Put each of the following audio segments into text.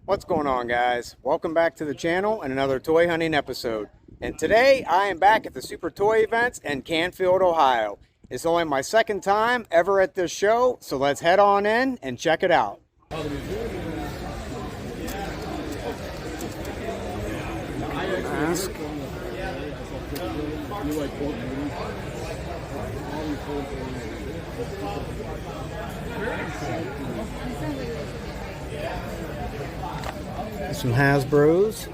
What's going on, guys? Welcome back to the channel and another toy hunting episode. And today I am back at the Super Toy Events in Canfield, Ohio. It's only my second time ever at this show, so let's head on in and check it out. Mask. Some Hasbros.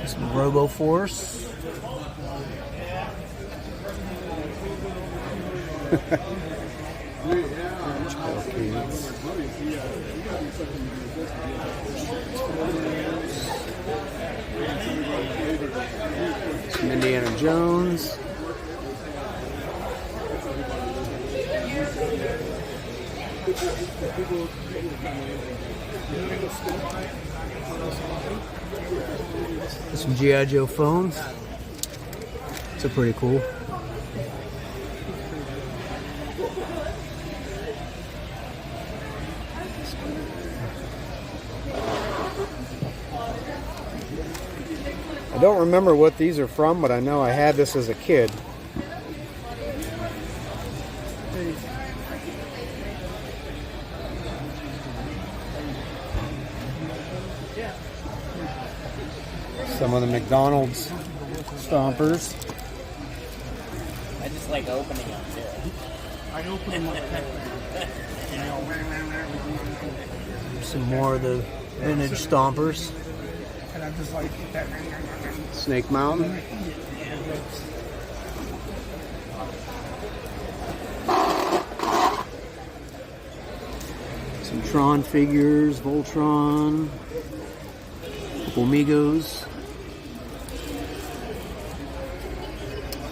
Some RoboForce. Some Indiana Jones. Some G.I. Joe phones. They're pretty cool. I don't remember what these are from, but I know I had this as a kid. Some of the McDonald's stompers. I just like opening them too. I open them like that. Some more of the vintage stompers. And I just like that. Snake Mountain. Some Tron figures, Voltron, Amigos.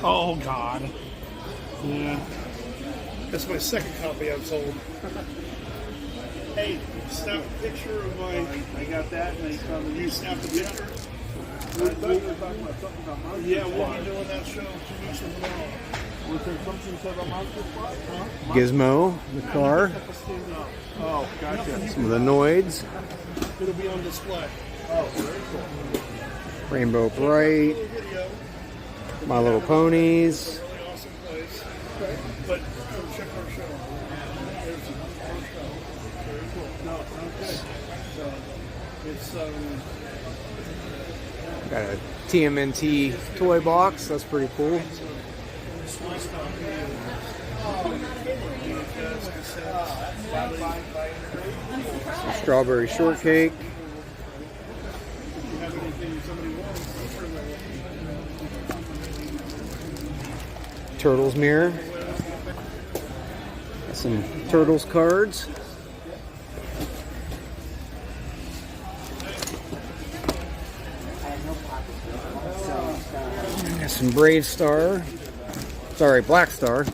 Oh God. Yeah. That's my second copy I've sold. Hey, snap a picture of my. I got that. And you snap the picture. Yeah, we'll be doing that show 2 weeks from now. Was there something said about monster spot? Huh? Gizmo, the car. Oh, gotcha. Some of the Noids. It'll be on display. Oh, very cool. Rainbow Bright. My Little Ponies. Really awesome place. Okay. But come check our show. There's the first show. Very cool. No, okay. So it's Got a TMNT toy box. That's pretty cool. Some strawberry shortcake. Turtles mirror. Got some Turtles cards. Got some Brave Star. Sorry, Black Star.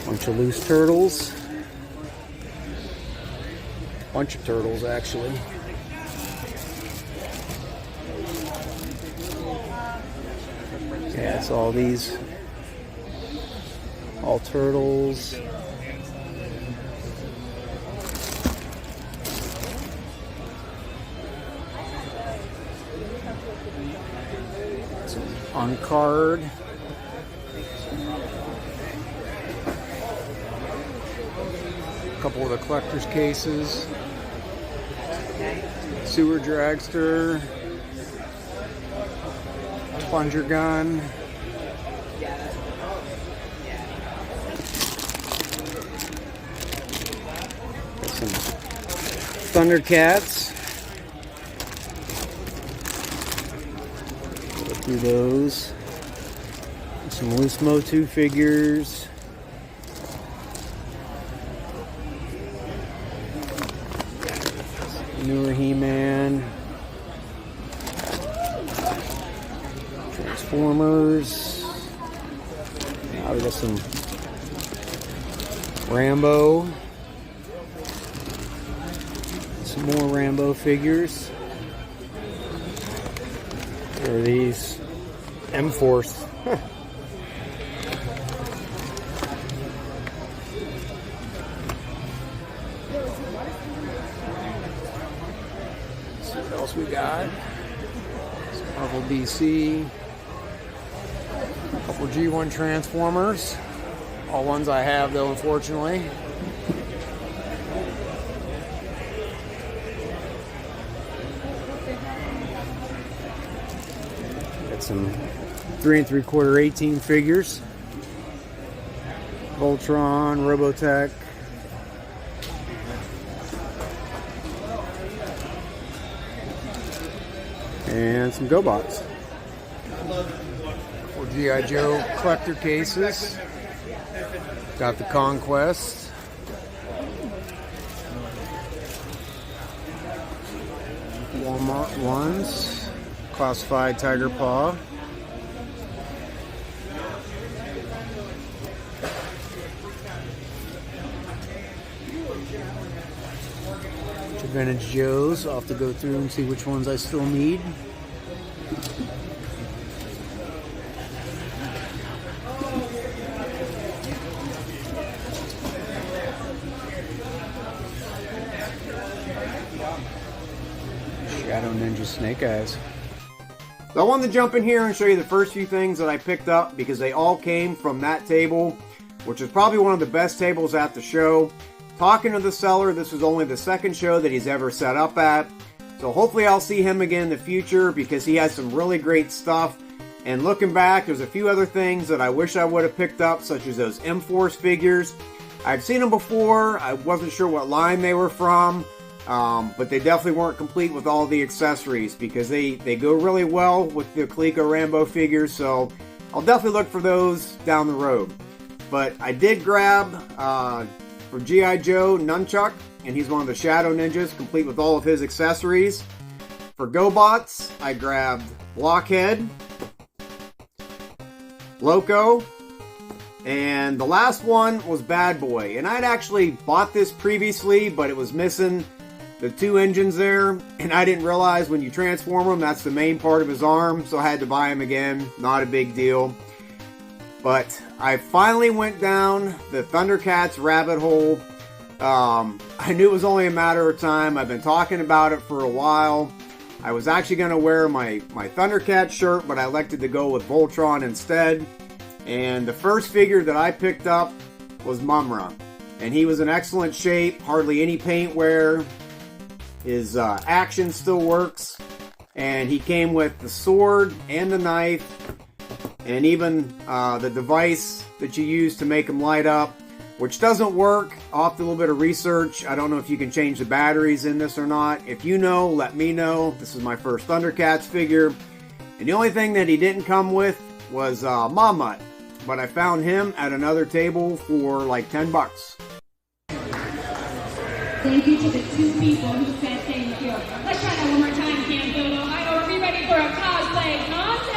Bunch of loose turtles. Bunch of turtles, actually. Yeah, it's all these. All turtles. On card. A couple of the collector's cases. Sewer dragster. Plunger gun. Some Thundercats. Go through those. Some loose Motu figures. Newer He-Man. Transformers. Now we got some Rambo. Some more Rambo figures. There are these M-Force. See what else we got. Some Marvel DC. A couple G1 Transformers. All ones I have though, unfortunately. Some 3 3/4 18 figures. Voltron, Robotech. And some GoBots. For G.I. Joe collector cases. Got the Conquest. Walmart ones. Classified Tiger Paw. Vintage Joe's. I'll have to go through and see which ones I still need. Shadow Ninja Snake Eyes. So I wanted to jump in here and show you the first few things that I picked up because they all came from that table, which is probably one of the best tables at the show. Talking to the seller, this was only the second show that he's ever set up at. So hopefully I'll see him again in the future because he has some really great stuff. And looking back, there's a few other things that I wish I would have picked up, such as those M-Force figures. I've seen them before. I wasn't sure what line they were from. But they definitely weren't complete with all the accessories because they go really well with the Coleco Rambo figures. So I'll definitely look for those down the road. But I did grab for G.I. Joe Nunchuck, and he's one of the Shadow Ninjas, complete with all of his accessories. For GoBots, I grabbed Blockhead, Loco, and the last one was Bad Boy. And I'd actually bought this previously, but it was missing the two engines there, and I didn't realize when you transform him, that's the main part of his arm, so I had to buy him again. Not a big deal. But I finally went down the Thundercats rabbit hole. I knew it was only a matter of time. I've been talking about it for a while. I was actually going to wear my Thundercats shirt, but I elected to go with Voltron instead. And the first figure that I picked up was Mumra. And he was in excellent shape, hardly any paint wear. His action still works. And he came with the sword and the knife. And even the device that you use to make them light up, which doesn't work. I'll have to do a little bit of research. I don't know if you can change the batteries in this or not. If you know, let me know. This is my first Thundercats figure. And the only thing that he didn't come with was Mamut. But I found him at another table for like 10 bucks. Thank you to the two people who said thank you. Let's try that one more time, Canfield, Ohio. Are we ready for a cosplay contest?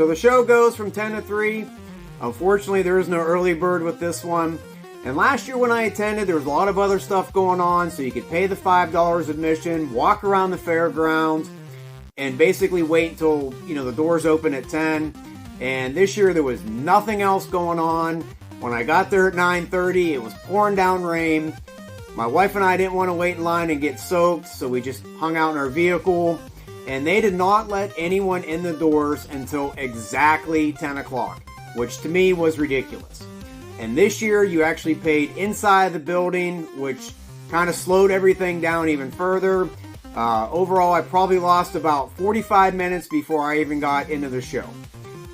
So the show goes from 10 to 3. Unfortunately, there is no early bird with this one. And last year when I attended, there was a lot of other stuff going on, so you could pay the $5 admission, walk around the fairgrounds, and basically wait until, the doors open at 10. And this year there was nothing else going on. When I got there at 9:30, it was pouring down rain. My wife and I didn't want to wait in line and get soaked, so we just hung out in our vehicle. And they did not let anyone in the doors until exactly 10 o'clock, which to me was ridiculous. And this year, you actually paid inside the building, which kind of slowed everything down even further. Overall, I probably lost about 45 minutes before I even got into the show.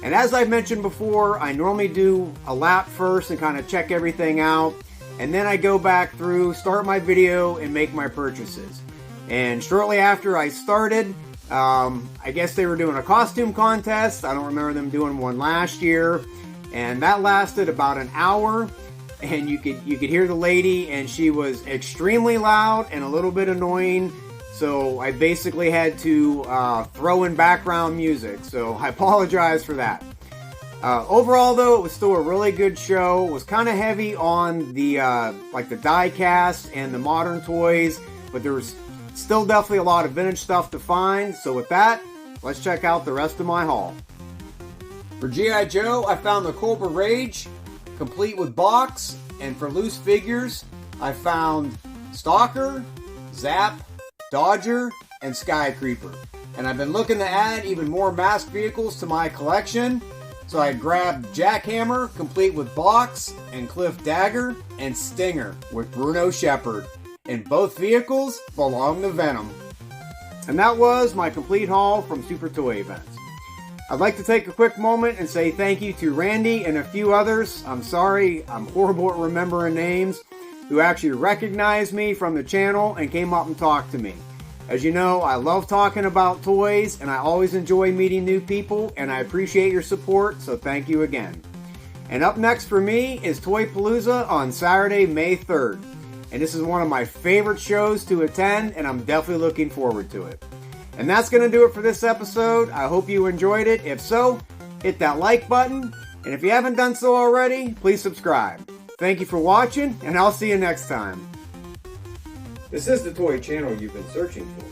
And as I've mentioned before, I normally do a lap first and kind of check everything out. And then I go back through, start my video, and make my purchases. And shortly after I started, I guess they were doing a costume contest. I don't remember them doing one last year. And that lasted about an hour, and you could hear the lady, and she was extremely loud and a little bit annoying. So I basically had to throw in background music. So I apologize for that. Overall, though, it was still a really good show. It was kind of heavy on the like the die cast and the modern toys, but there was still definitely a lot of vintage stuff to find. So with that, let's check out the rest of my haul. For G.I. Joe, I found the Cobra Rage, complete with box, and for loose figures, I found Stalker, Zap, Dodger, and Sky Creeper. And I've been looking to add even more masked vehicles to my collection, so I grabbed Jackhammer, complete with box, and Cliff Dagger, and Stinger with Bruno Shepard. And both vehicles belong to Venom. And that was my complete haul from Super Toy Events. I'd like to take a quick moment and say thank you to Randy and a few others. I'm sorry, I'm horrible at remembering names, who actually recognized me from the channel and came up and talked to me. As you know, I love talking about toys, and I always enjoy meeting new people, and I appreciate your support, so thank you again. And up next for me is Toy Palooza on Saturday, May 3rd. And this is one of my favorite shows to attend, and I'm definitely looking forward to it. And that's going to do it for this episode. I hope you enjoyed it. If so, hit that like button. And if you haven't done so already, please subscribe. Thank you for watching, and I'll see you next time. This is the toy channel you've been searching for.